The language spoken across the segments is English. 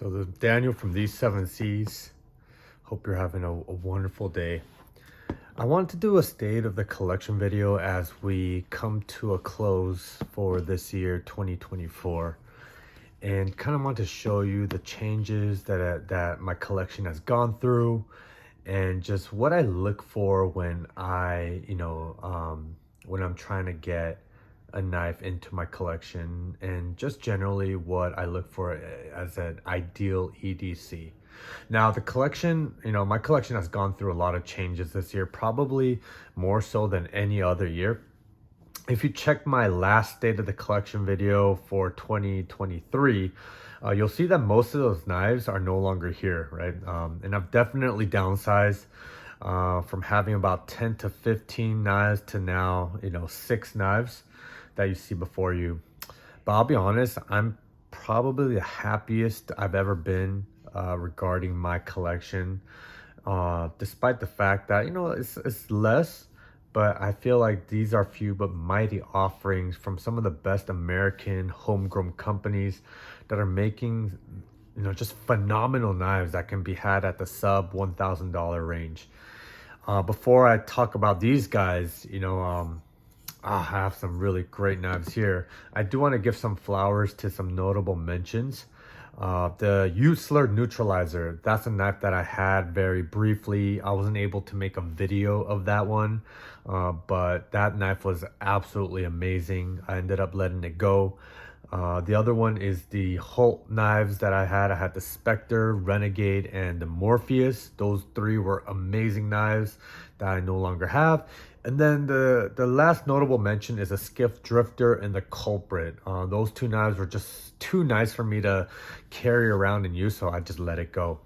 So this is Daniel from these 7Cs. Hope you're having a wonderful day. I wanted to do a state of the collection video as we come to a close for this year 2024, and kind of want to show you the changes that my collection has gone through, and just what I look for when when I'm trying to get a knife into my collection, and just generally what I look for as an ideal EDC. Now the collection, my collection has gone through a lot of changes this year, probably more so than any other year. If you check my last state of the collection video for 2023, you'll see that most of those knives are no longer here, right? And I've definitely downsized from having about 10 to 15 knives to now, 6 knives that you see before you. But I'll be honest, I'm probably the happiest I've ever been regarding my collection, despite the fact that it's less, but I feel like these are few but mighty offerings from some of the best American homegrown companies that are making just phenomenal knives that can be had at the sub $1,000 range. Before I talk about these guys, I have some really great knives here. I do want to give some flowers to some notable mentions. The Usler Neutralizer, that's a knife that I had very briefly. I wasn't able to make a video of that one, but that knife was absolutely amazing. I ended up letting it go. The other one is the Holt knives that I had. I had the Spectre, Renegade, and the Morpheus. Those 3 were amazing knives that I no longer have. And then the last notable mention is a Skiff Drifter and the Culprit. Those 2 knives were just too nice for me to carry around and use, so I just let it go.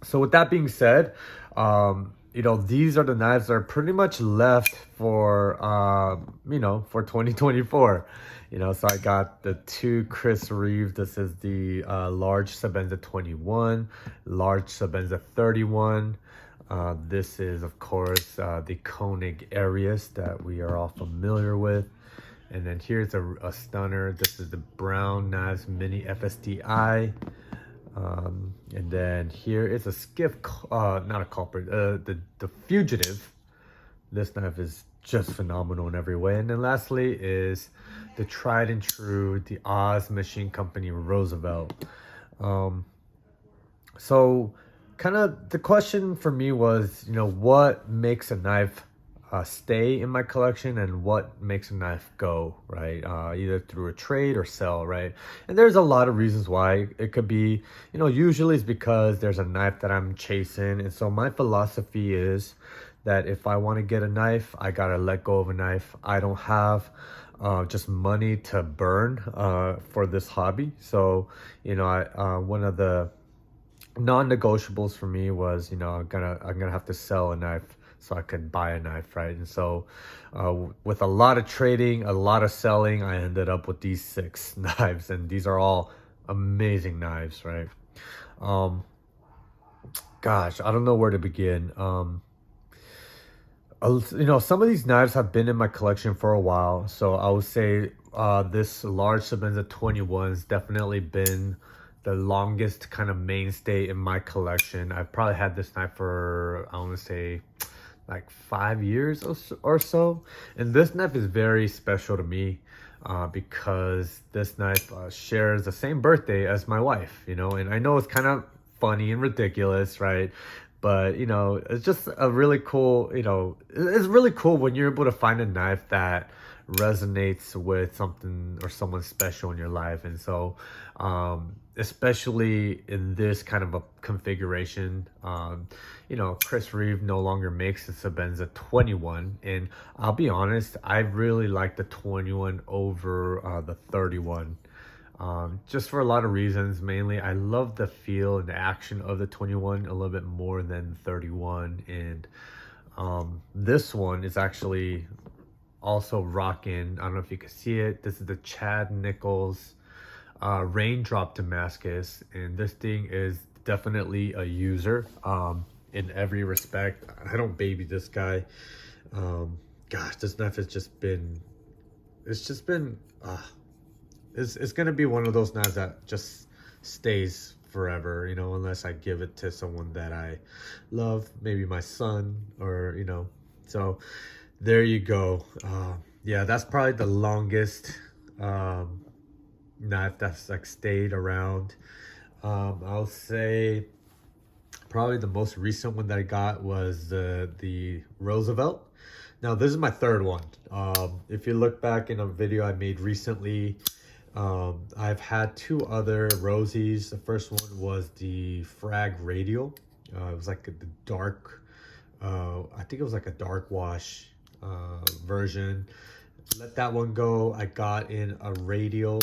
So with that being said, these are the knives that are pretty much left for, for 2024. So I got the 2 Chris Reeve. This is the large Sebenza 21, large Sebenza 31. This is, of course, the Keonig Arius that we are all familiar with. And then here's a stunner. This is the Brown Knives Mini FSDi. And then here is a Skiff, not a culprit, the Fugitive. This knife is just phenomenal in every way. And then lastly is the tried and true, the Oz Machine Company Roosevelt. So kind of the question for me was, what makes a knife stay in my collection and what makes a knife go, right? Either through a trade or sell, right? And there's a lot of reasons why. It could be, usually it's because there's a knife that I'm chasing. And so my philosophy is that if I want to get a knife, I gotta let go of a knife. I don't have just money to burn for this hobby. So, one of the non-negotiables for me was, I'm gonna have to sell a knife so I could buy a knife, right? And so with a lot of trading, a lot of selling, I ended up with these 6 knives, and these are all amazing knives, right? Gosh, I don't know where to begin. Some of these knives have been in my collection for a while, so I would say this large Sebenza 21 has definitely been the longest kind of mainstay in my collection. I've probably had this knife for, I want to say, like 5 years or so. And this knife is very special to me because this knife shares the same birthday as my wife, and I know it's kind of funny and ridiculous, right? But, it's just a really cool, it's really cool when you're able to find a knife that resonates with something or someone special in your life. And so especially in this kind of a configuration, Chris Reeve no longer makes the Sebenza 21, and I'll be honest, I really like the 21 over the 31, just for a lot of reasons. Mainly I love the feel and the action of the 21 a little bit more than the 31. And this one is actually also rocking, I don't know if you can see it, this is the Chad Nichols Raindrop Damascus, and this thing is definitely a user in every respect. I don't baby this guy. Gosh, this knife has just been, it's gonna be one of those knives that just stays forever, you know, unless I give it to someone that I love, maybe my son, or you know. So there you go. Yeah, that's probably the longest knife that's like stayed around. I'll say probably the most recent one that I got was the Roosevelt. Now this is my third one. If you look back in a video I made recently, I've had two other Rosies. The first one was the Frag Radial. It was like the dark, I think it was like a dark wash version. Let that one go. I got in a Radial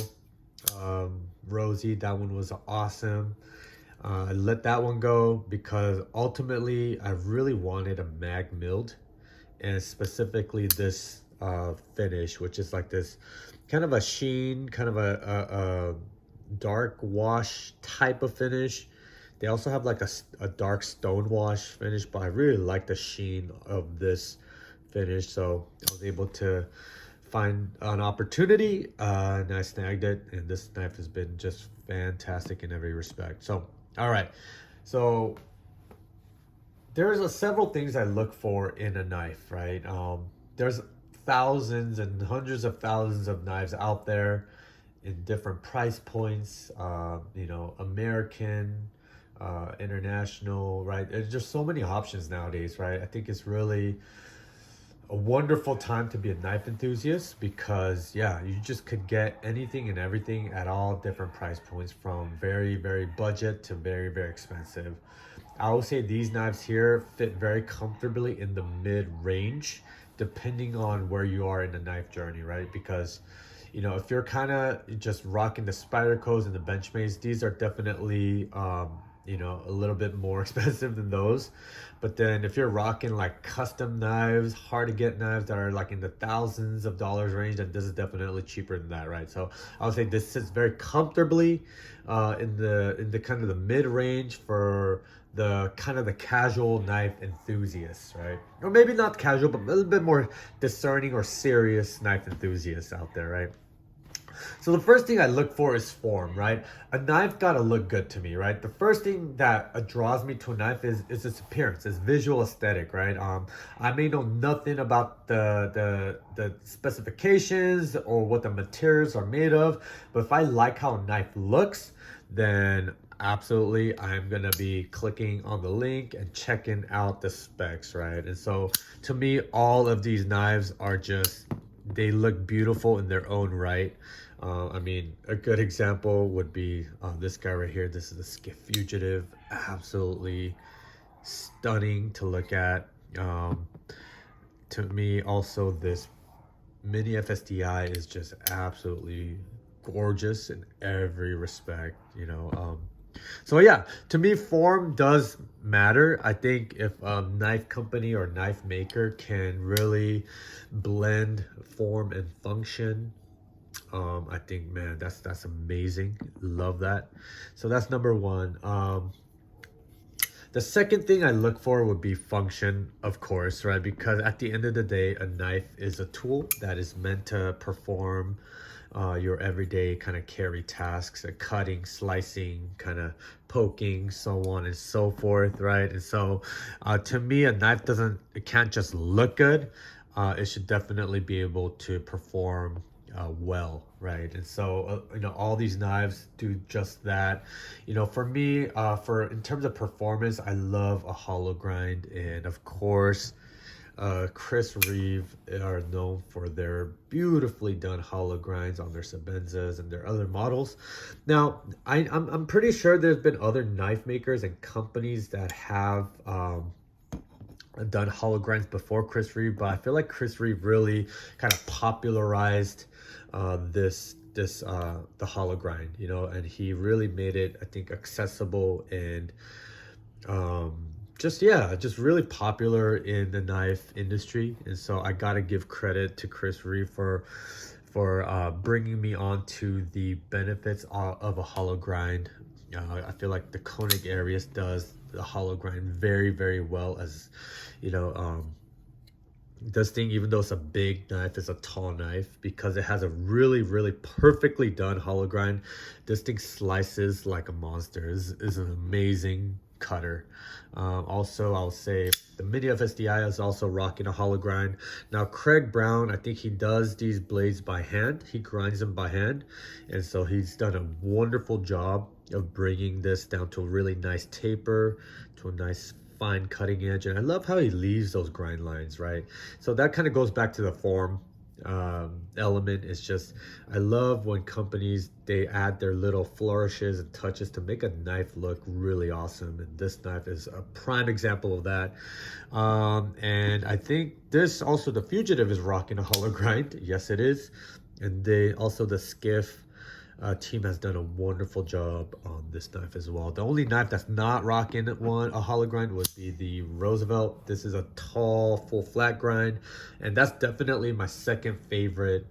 Rosie. That one was awesome. I let that one go because ultimately I really wanted a mag milled, and specifically this finish, which is like this kind of a sheen, kind of a dark wash type of finish. They also have like a dark stone wash finish, but I really like the sheen of this finish, so I was able to find an opportunity and I snagged it, and this knife has been just fantastic in every respect. So all right, so there's several things I look for in a knife, right? There's thousands and hundreds of thousands of knives out there in different price points, you know, American, international, right? There's just so many options nowadays, right? I think it's really a wonderful time to be a knife enthusiast because yeah, you just could get anything and everything at all different price points, from very, very budget to very, very expensive. I would say these knives here fit very comfortably in the mid-range, depending on where you are in the knife journey, right? Because, you know, if you're kind of just rocking the Spydercos and the Benchmates, these are definitely, you know, a little bit more expensive than those. But then if you're rocking like custom knives, hard to get knives that are like in the thousands of dollars range, then this is definitely cheaper than that, right? So I would say this sits very comfortably in the kind of the mid range for the kind of the casual knife enthusiasts, right? Or maybe not casual, but a little bit more discerning or serious knife enthusiasts out there, right? So the first thing I look for is form, right? A knife gotta look good to me, right? The first thing that draws me to a knife is its appearance, its visual aesthetic, right? I may know nothing about the specifications or what the materials are made of, but if I like how a knife looks, then absolutely I'm gonna be clicking on the link and checking out the specs, right? And so to me, all of these knives are just, they look beautiful in their own right. I mean, a good example would be this guy right here. This is the Skiff Fugitive. Absolutely stunning to look at. To me, also, this mini FSDi is just absolutely gorgeous in every respect, you know. So yeah, to me, form does matter. I think if a knife company or knife maker can really blend form and function, I think, man, that's amazing. Love that. So that's number one. The second thing I look for would be function, of course, right? Because at the end of the day, a knife is a tool that is meant to perform your everyday kind of carry tasks, cutting, slicing, kind of poking, so on and so forth, right? And so to me, a knife it can't just look good. It should definitely be able to perform well, right? And so you know, all these knives do just that. You know, for me, in terms of performance, I love a hollow grind, and of course Chris Reeve are known for their beautifully done hollow grinds on their Sebenzas and their other models. Now I'm pretty sure there's been other knife makers and companies that have done hollow grinds before Chris Reeve, but I feel like Chris Reeve really kind of popularized the hollow grind, you know, and he really made it, I think, accessible and just really popular in the knife industry. And so I gotta give credit to Chris Reeve for bringing me on to the benefits of a hollow grind. I feel like the Keonig Arius does the hollow grind very, very well, as you know. This thing, even though it's a big knife, it's a tall knife because it has a really, really perfectly done hollow grind. This thing slices like a monster. Is an amazing cutter. Also, I'll say the Mini FSDi is also rocking a hollow grind. Now, Craig Brown, I think he does these blades by hand. He grinds them by hand. And so he's done a wonderful job of bringing this down to a really nice taper, to a nice fine cutting edge. And I love how he leaves those grind lines, right? So that kind of goes back to the form element. It's just, I love when companies, they add their little flourishes and touches to make a knife look really awesome. And this knife is a prime example of that. And I think this also, the Fugitive is rocking a hollow grind. Yes, it is. And they also, the Skiff team has done a wonderful job on this knife as well. The only knife that's not rocking a hollow grind would be the Roosevelt. This is a tall, full flat grind, and that's definitely my second favorite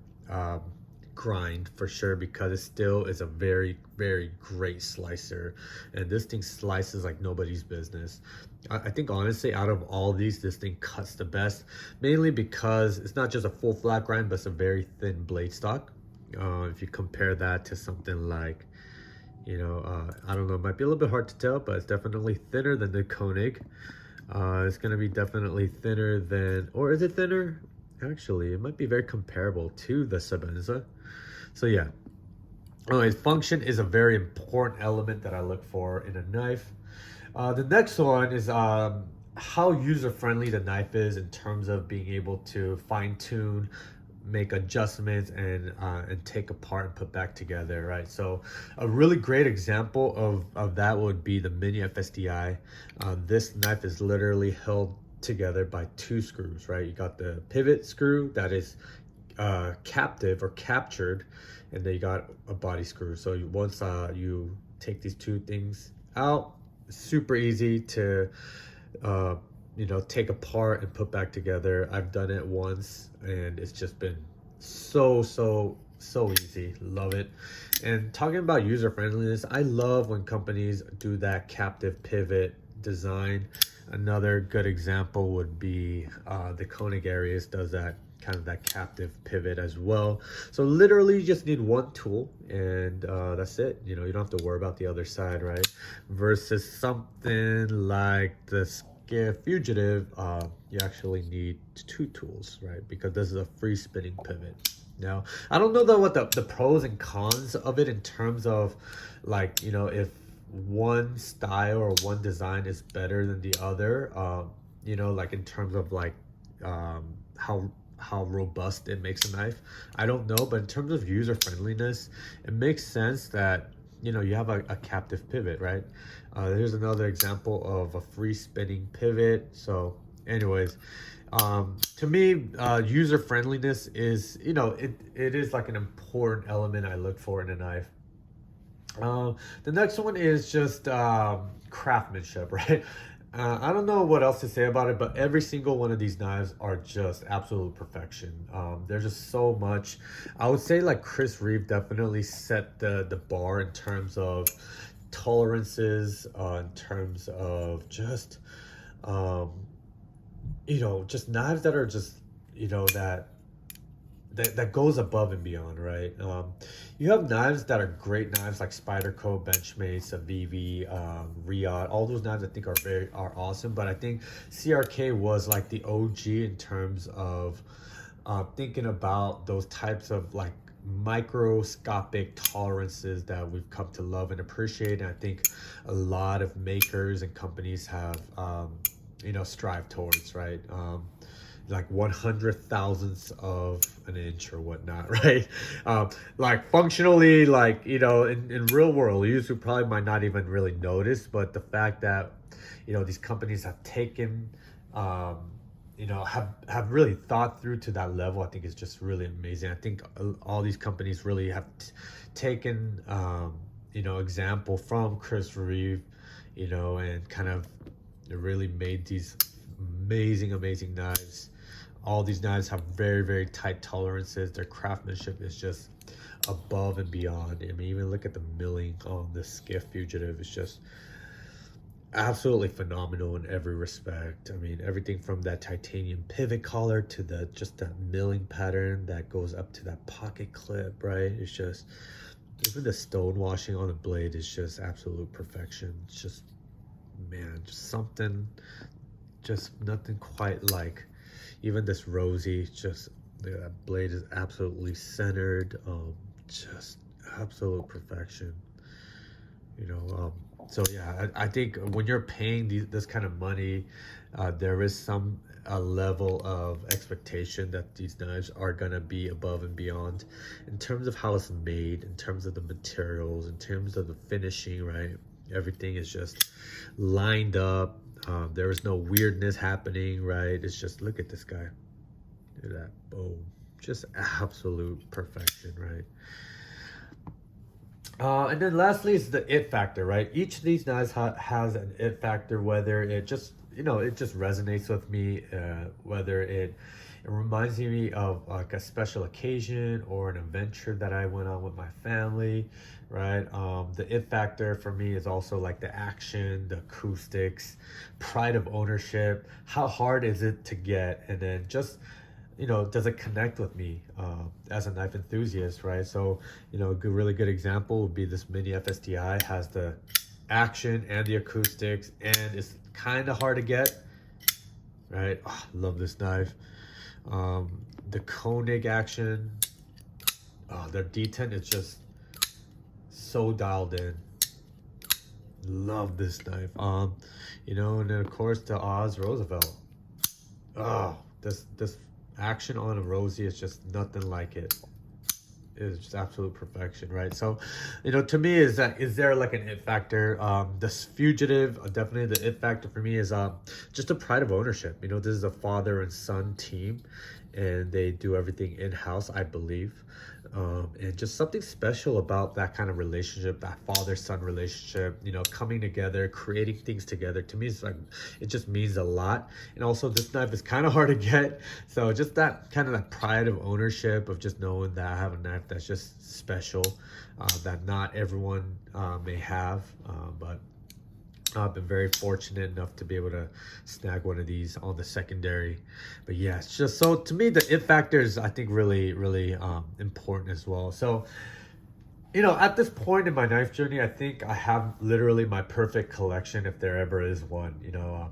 grind for sure, because it still is a very, very great slicer, and this thing slices like nobody's business. I think honestly, out of all these, this thing cuts the best, mainly because it's not just a full flat grind, but it's a very thin blade stock. If you compare that to something like, I don't know, it might be a little bit hard to tell, but it's definitely thinner than the Keonig. It's going to be definitely thinner than, or is it thinner? Actually, it might be very comparable to the Sebenza. So yeah. Anyways, function is a very important element that I look for in a knife. The next one is how user-friendly the knife is in terms of being able to fine-tune, make adjustments, and take apart and put back together, right? So a really great example of that would be the Mini FSDi. This knife is literally held together by two screws, right? You got the pivot screw that is captive or captured, and then you got a body screw. So once you take these two things out, it's super easy to take apart and put back together. I've done it once and it's just been so easy. Love it. And talking about user friendliness, I love when companies do that captive pivot design. Another good example would be the Keonig Arius does that kind of that captive pivot as well. So literally you just need one tool and that's it. You don't have to worry about the other side, right? Versus something like the Skiff Fugitive, you actually need two tools, right? Because this is a free spinning pivot. Now, I don't know though what the pros and cons of it in terms of like, if one style or one design is better than the other, like in terms of like how robust it makes a knife. I don't know, but in terms of user friendliness, it makes sense that you have a captive pivot, right? Here's another example of a free spinning pivot. So anyways, to me, user friendliness is, it is like an important element I look for in a knife. The next one is just craftsmanship, right? I don't know what else to say about it, but every single one of these knives are just absolute perfection. There's just so much. I would say like Reeve definitely set the bar in terms of tolerances, in terms of just, just knives that are just, that goes above and beyond, right? You have knives that are great knives like Spyderco, Benchmates, Vivi, Riot. All those knives I think are awesome, but I think CRK was like the OG in terms of thinking about those types of like microscopic tolerances that we've come to love and appreciate. And I think a lot of makers and companies have strive towards, right? Like 100,000ths of an inch or whatnot, right? Like functionally, like, in real world use, you probably might not even really notice, but the fact that, these companies have taken, have really thought through to that level, I think is just really amazing. I think all these companies really have taken, example from Reeve, and kind of really made these amazing knives. All these knives have very, very tight tolerances. Their craftsmanship is just above and beyond. I mean, even look at the milling on the Skiff Fugitive. It's just absolutely phenomenal in every respect. I mean, everything from that titanium pivot collar to the just that milling pattern that goes up to that pocket clip, right? It's just, even the stone washing on the blade is just absolute perfection. It's just, man, just something, just nothing quite like. Even this rosy, just, yeah, that blade is absolutely centered. Just absolute perfection. You know, so yeah, I think when you're paying this kind of money, there is some a level of expectation that these knives are gonna be above and beyond in terms of how it's made, in terms of the materials, in terms of the finishing, right? Everything is just lined up. There is no weirdness happening, right? It's just, look at this guy. Look at that. Boom. Just absolute perfection, right? And then lastly is the it factor, right? Each of these knives has an it factor, whether it just, it just resonates with me, whether it reminds me of like a special occasion or an adventure that I went on with my family, right? The it factor for me is also like the action, the acoustics, pride of ownership. How hard is it to get? And then just, does it connect with me as a knife enthusiast, right? So, a really good example would be this mini FSDi has the action and the acoustics, and it's kind of hard to get, right? Oh, love this knife. The Keonig action, their D10 is just so dialed in. Love this knife. And then of course the Oz Roosevelt. Oh, this action on a Rosie is just nothing like it. It's just absolute perfection, right? So, to me, is there like an it factor? This Fugitive, definitely the it factor for me is just a pride of ownership. This is a father and son team, and they do everything in house, I believe. And just something special about that kind of relationship, that father-son relationship, coming together, creating things together. To me, it's like, it just means a lot. And also this knife is kind of hard to get. So just that kind of that pride of ownership of just knowing that I have a knife that's just special, that not everyone may have, but I've been very fortunate enough to be able to snag one of these on the secondary. But yeah, it's just, so to me, the it factor is, I think, really, really important as well. So, at this point in my knife journey, I think I have literally my perfect collection, if there ever is one.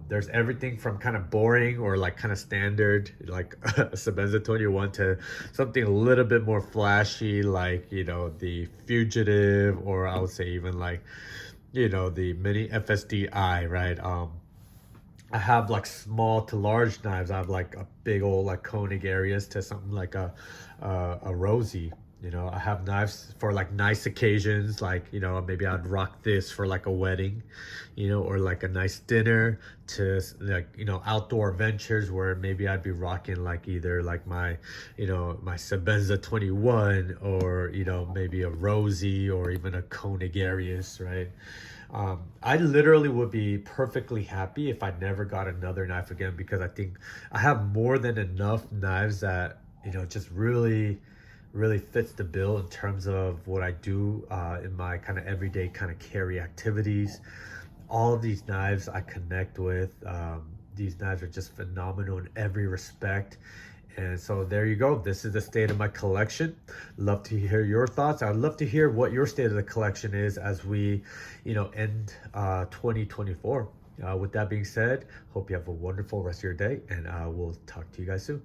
There's everything from kind of boring or like kind of standard, like a Sebenza 21, to something a little bit more flashy, like, the Fugitive, or I would say even like, the mini FSDi, right? I have like small to large knives. I have like a big old like Keonig Arius to something like a Rosie. I have knives for like nice occasions, like, maybe I'd rock this for like a wedding, or like a nice dinner, to like, outdoor ventures where maybe I'd be rocking like either like my, my Sebenza 21, or, maybe a Rosie, or even a Keonig Arius, right? I literally would be perfectly happy if I never got another knife again, because I think I have more than enough knives that, just really, really fits the bill in terms of what I do in my kind of everyday kind of carry activities. All of these knives I connect with. These knives are just phenomenal in every respect. And so there you go. This is the state of my collection. Love to hear your thoughts. I'd love to hear what your state of the collection is as we, end 2024. With that being said, hope you have a wonderful rest of your day, and I will talk to you guys soon.